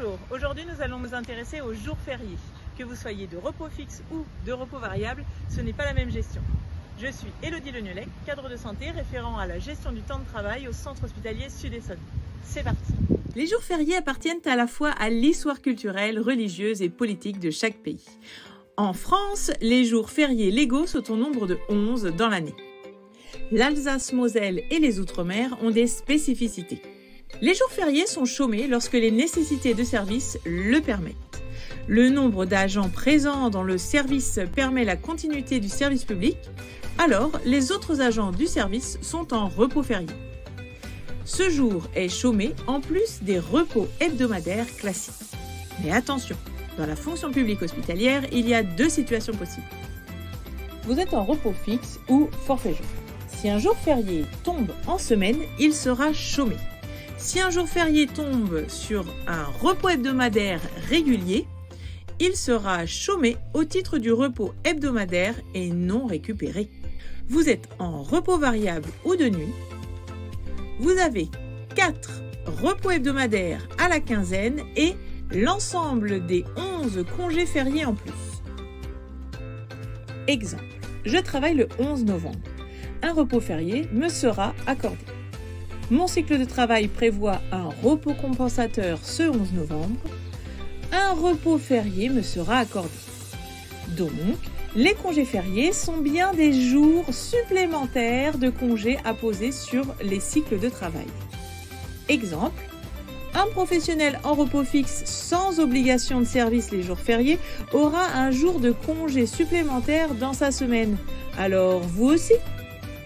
Bonjour, aujourd'hui nous allons nous intéresser aux jours fériés. Que vous soyez de repos fixe ou de repos variable, ce n'est pas la même gestion. Je suis Élodie Legnolec, cadre de santé référent à la gestion du temps de travail au centre hospitalier Sud-Essonne. C'est parti. Les jours fériés appartiennent à la fois à l'histoire culturelle, religieuse et politique de chaque pays. En France, les jours fériés légaux sont au nombre de 11 dans l'année. L'Alsace-Moselle et les Outre-mer ont des spécificités. Les jours fériés sont chômés lorsque les nécessités de service le permettent. Le nombre d'agents présents dans le service permet la continuité du service public, alors les autres agents du service sont en repos férié. Ce jour est chômé en plus des repos hebdomadaires classiques. Mais attention, dans la fonction publique hospitalière, il y a deux situations possibles. Vous êtes en repos fixe ou forfait jour. Si un jour férié tombe en semaine, il sera chômé. Si un jour férié tombe sur un repos hebdomadaire régulier, il sera chômé au titre du repos hebdomadaire et non récupéré. Vous êtes en repos variable ou de nuit. Vous avez 4 repos hebdomadaires à la quinzaine et l'ensemble des 11 congés fériés en plus. Exemple, je travaille le 11 novembre. Un repos férié me sera accordé. Mon cycle de travail prévoit un repos compensateur ce 11 novembre. Un repos férié me sera accordé. Donc, les congés fériés sont bien des jours supplémentaires de congés à poser sur les cycles de travail. Exemple, un professionnel en repos fixe sans obligation de service les jours fériés aura un jour de congé supplémentaire dans sa semaine. Alors, vous aussi,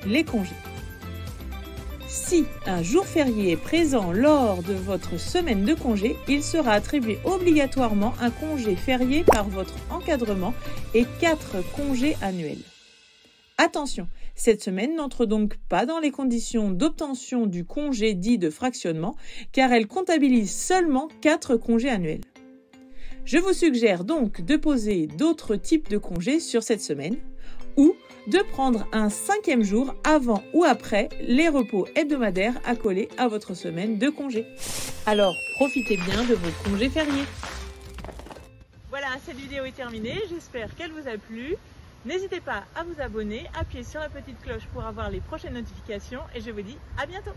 les congés. Si un jour férié est présent lors de votre semaine de congé, il sera attribué obligatoirement un congé férié par votre encadrement et 4 congés annuels. Attention, cette semaine n'entre donc pas dans les conditions d'obtention du congé dit de fractionnement, car elle comptabilise seulement 4 congés annuels. Je vous suggère donc de poser d'autres types de congés sur cette semaine, ou de prendre un 5e jour avant ou après les repos hebdomadaires accolés à votre semaine de congé. Alors, profitez bien de vos congés fériés. Voilà, cette vidéo est terminée, j'espère qu'elle vous a plu. N'hésitez pas à vous abonner, appuyez sur la petite cloche pour avoir les prochaines notifications et je vous dis à bientôt.